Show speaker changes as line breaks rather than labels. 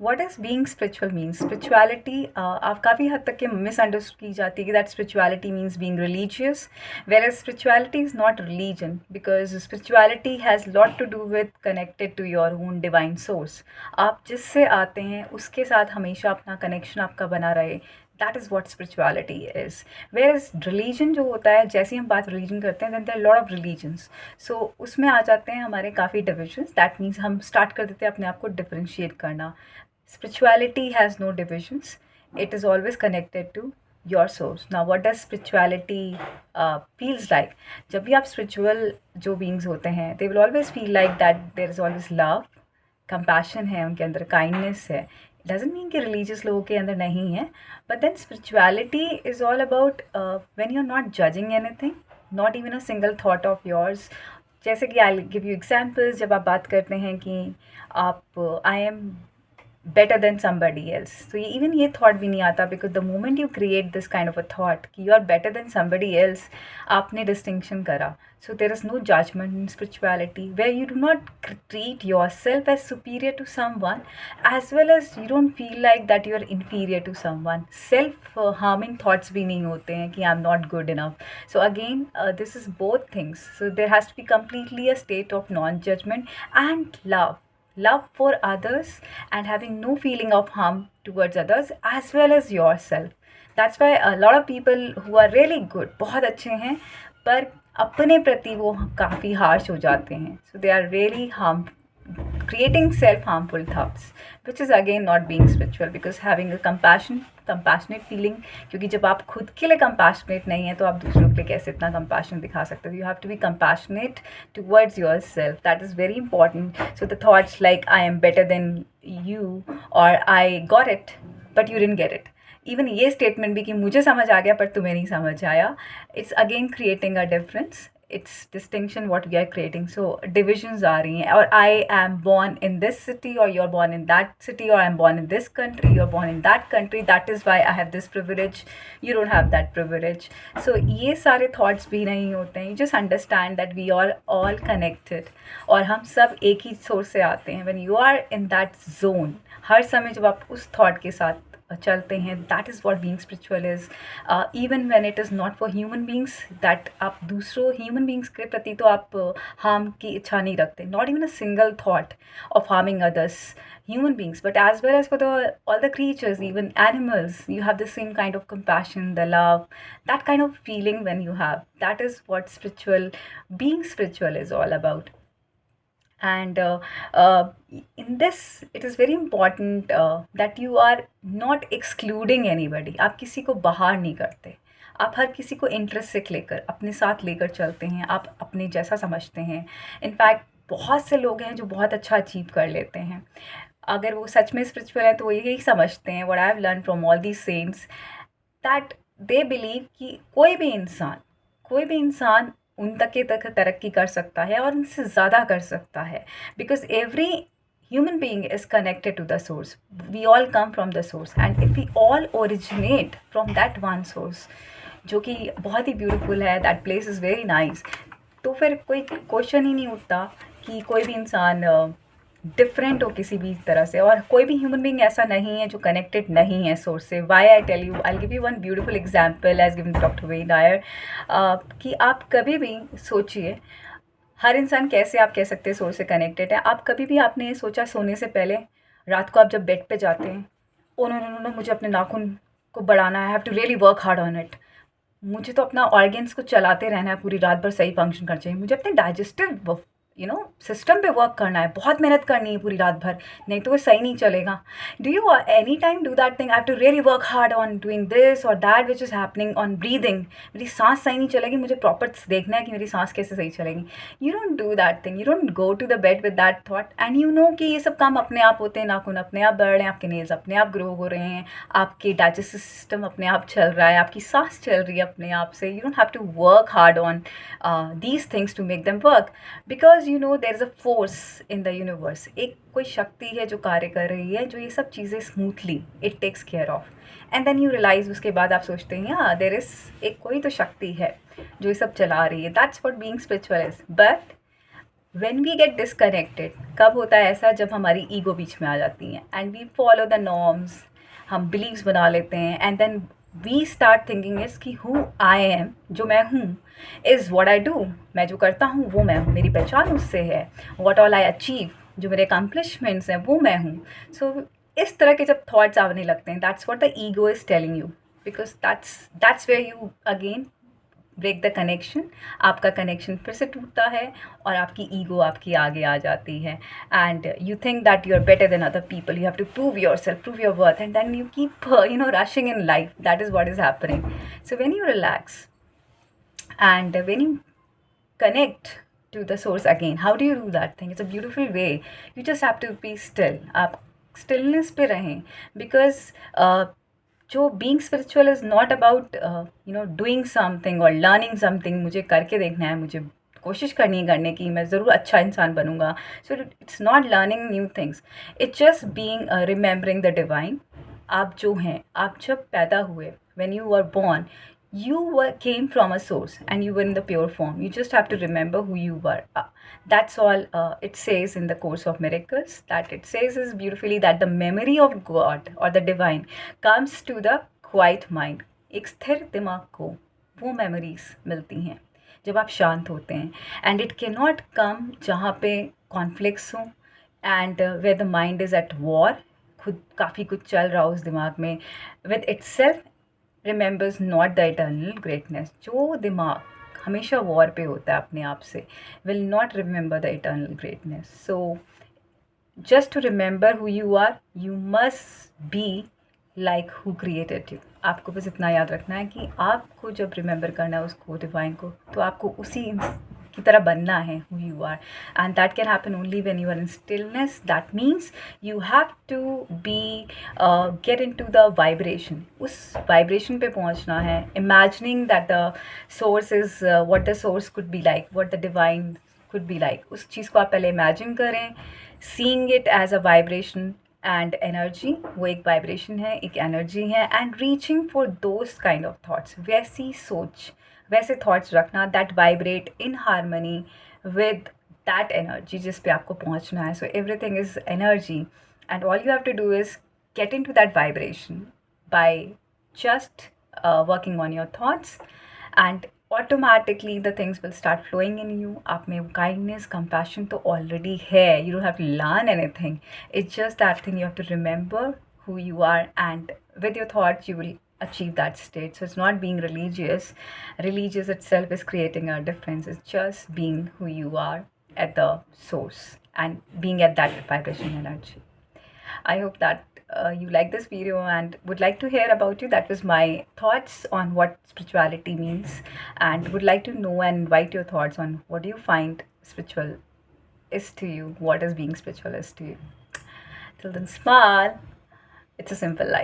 What is being spiritual means spirituality आप काफ़ी हद तक के मिसअंडरस्टूड की जाती है कि that spirituality means being religious, whereas spirituality is not religion, because spirituality has lot to do with connected to your own divine source. आप जिससे आते हैं उसके साथ हमेशा अपना कनेक्शन आपका बना रहे, that is what spirituality is. Where is religion जो होता है, जैसे ही हम बात रिलीजन करते हैं, then there lot of religions, so उसमें आ जाते हैं हमारे काफ़ी डिविजन्स। दैट मीन्स हम स्टार्ट कर देते हैं अपने आप को डिफ्रेंशिएट करना। Spirituality has no divisions. It is always connected to your source. Now, what does spirituality feels like? जब भी आप spiritual जो beings होते हैं, they will always feel like that there is always love, compassion है उनके अंदर, kindness है. It doesn't mean कि religious लोगों के अंदर नहीं है, but then spirituality is all about when you're not judging anything, not even a single thought of yours. जैसे कि I'll give you examples, जब आप बात करते हैं कि आप I am better than somebody else, तो ये even ये thought भी नहीं आता, because the moment you create this kind of a thought कि you are better than somebody else, आपने distinction करा. So there is no judgment in spirituality, where you do not treat yourself as superior to someone, as well as you don't feel like that you are inferior to someone. Self harming thoughts भी नहीं होते हैं कि I'm not good enough. So again, this is both things. So there has to be completely a state of non-judgment and love for others, and having no feeling of harm towards others as well as yourself. That's why a lot of people who are really good, बहुत अच्छे हैं, पर अपने प्रति वो काफ़ी harsh हो जाते हैं. So they are really creating self-harmful thoughts, which is again not being spiritual, because having a compassionate feeling, क्योंकि जब आप खुद के लिए compassionate नहीं है तो आप दूसरों के लिए कैसे इतना compassion दिखा सकते हो? You have to be compassionate towards yourself. That is very important. So the thoughts like I am better than you, or I got it but you didn't get it, even ये statement भी कि मुझे समझ आ गया पर तुम्हें नहीं समझ आया, it's again creating a difference. It's distinction what we are creating. So divisions आ रही हैं, और I am born in this city, और you are born in that city, और I am born in this country, you are born in that country, that is why I have this privilege, you don't have that privilege. So ये सारे thoughts भी नहीं होते हैं. You just understand that we are all connected, और हम सब एक ही सोर्स से आते हैं. When you are in that zone, हर समय जब आप उस थॉट के साथ चलते हैं, that is what being spiritual is. Even when it is not for human beings, that आप दूसरों ह्यूमन बींग्स के प्रति तो आप हार्म की इच्छा नहीं रखते, not even a single thought of harming others human beings, but as well as for all the creatures, even animals, you have the same kind of compassion, the love, that kind of feeling. When you have that, is what being spiritual is all about. And in this, it is very important that you are not excluding anybody. आप किसी को बाहर नहीं करते, आप हर किसी को interest लेकर अपने साथ लेकर चलते हैं, आप अपने जैसा समझते हैं. इनफैक्ट बहुत से लोग हैं जो बहुत अच्छा अचीव कर लेते हैं. अगर वो सच में स्पिरिचुअल है तो वो यही समझते हैं, what I have learn from all these saints, that they believe कि कोई भी इंसान उन तक के तक तरक्की कर सकता है और उनसे ज़्यादा कर सकता है. Because every human being is connected to the source. We all come from the source, and if we all originate from that one source, जो कि बहुत ही ब्यूटीफुल है, that place is very nice, तो फिर कोई क्वेश्चन ही नहीं उठता कि कोई भी इंसान डिफरेंट हो किसी भी तरह से, और कोई भी ह्यूमन बीइंग ऐसा नहीं है जो कनेक्टेड नहीं है सोर्स से. Why I tell you, I give you one beautiful example as given doctor Wayne Dyer, कि आप कभी भी सोचिए, हर इंसान कैसे आप कह सकते हैं सोर्स से कनेक्टेड है. आप कभी भी आपने ये सोचा सोने से पहले, रात को आप जब बेड पे जाते हैं, ओ नो नो नो, मुझे अपने नाखून को बढ़ाना है, I have to really work hard on it, मुझे तो अपना ऑर्गेन्स को चलाते रहना है, पूरी रात भर सही फंक्शन कर चाहिए, मुझे अपने डाइजेस्टिव सिस्टम पे वर्क करना है, बहुत मेहनत करनी है पूरी रात भर, नहीं तो वो सही नहीं चलेगा. Do you any time do that thing, I have to really work hard on doing this और that which is happening on breathing, मेरी सांस सही नहीं चलेगी, मुझे प्रॉपर देखना है कि मेरी सांस कैसे सही चलेगी. You don't do that thing, you don't go to the bed with that thought, and you know कि ये सब काम अपने आप होते हैं, नाखून अपने आप बढ़ रहे हैं, आपके नेल्स अपने आप ग्रो हो रहे हैं, आपके डाइजेस्टिव सिस्टम अपने आप चल रहा है, आपकी सांस चल रही है अपने आप से. You don't have to work hard on these things to make them work, because you know there is a force in the universe. एक कोई शक्ति है जो कार्य कर रही है, जो ये सब चीज़ें smoothly it takes care of. And then you realise, उसके बाद आप सोचते हैं या देयर इज़ एक कोई तो शक्ति है जो ये सब चला रही है. That's what being spiritual is. But when we get disconnected, कब होता है ऐसा, जब हमारी ईगो बीच में आ जाती है and we follow the norms, हम बिलीव्स बना लेते हैं and then we start thinking is कि हु आई एम, जो मैं हूँ, इज़ वॉट आई डू, मैं जो करता हूँ वो मैं हूँ, मेरी पहचान उससे है, वॉट ऑल आई अचीव, जो मेरे अकम्पलिशमेंट्स हैं वो मैं हूँ. सो इस तरह के जब थॉट्स आने लगते हैं, that's what the ego is telling you, because that's where you again break the connection. आपका कनेक्शन फिर से टूटता है और आपकी ईगो आपकी आगे आ जाती है and you think that you are better than other people, you have to prove yourself, prove your worth, and then you keep rushing in life. That is what is happening. So when you relax and when you connect to the source again, how do you do that thing? It's a beautiful way. You just have to be still. आप stillness पे रहें, because जो being spiritual is not about doing something or learning something. मुझे करके देखना है, मुझे कोशिश करनी है करने की, मैं ज़रूर अच्छा इंसान बनूंगा. So it's not learning new things. It's just being remembering the divine. आप जो हैं, आप जब पैदा हुए, when you were born, came from a source and you were in the pure form. You just have to remember who you were. That's all it says in the Course of Miracles. That it says is beautifully that the memory of God or the divine comes to the quiet mind. एक स्थिर दिमाग को वो memories मिलती हैं जब आप शांत होते हैं, and it can not come जहाँ पे कॉन्फ्लिक्ट्स हों and where the mind is at war. खुद काफ़ी कुछ चल रहा हो उस दिमाग में with itself, remembers not the eternal greatness. जो दिमाग हमेशा वॉर पे होता है अपने आप से, will not remember the eternal greatness. So just to remember who you are, you must be like who created you. आपको बस इतना याद रखना है कि आपको जब रिमेंबर करना है उसको, डिवाइन को, तो आपको उसी की तरह बनना है who you are. And that can happen only when you are in stillness. That means you have to be get into the vibration. उस वाइब्रेशन पे पहुंचना है. Imagining that the source is what the source could be like, what the divine could be like. उस चीज़ को आप पहले imagine करें, seeing it as a vibration and energy. वो एक वाइब्रेशन है, एक एनर्जी है, and reaching for those kind of thoughts. वैसी सोच, वैसे थॉट्स रखना that vibrate in harmony with that energy जिस पे आपको पहुंचना है. So everything is energy and all you have to do is get into that vibration by just working on your thoughts, and automatically the things will start flowing in you. आप में kindness, compassion तो already है. You don't have to learn anything. It's just that thing you have to remember who you are, and with your thoughts you will achieve that state. So it's not being religious. Religious itself is creating a difference. It's just being who you are at the source and being at that vibration energy. I hope that you like this video and would like to hear about you. That was my thoughts on what spirituality means, and would like to know and invite your thoughts on what do you find spiritual is to you, what is being spiritual is to you. Till then, smile. It's a simple life.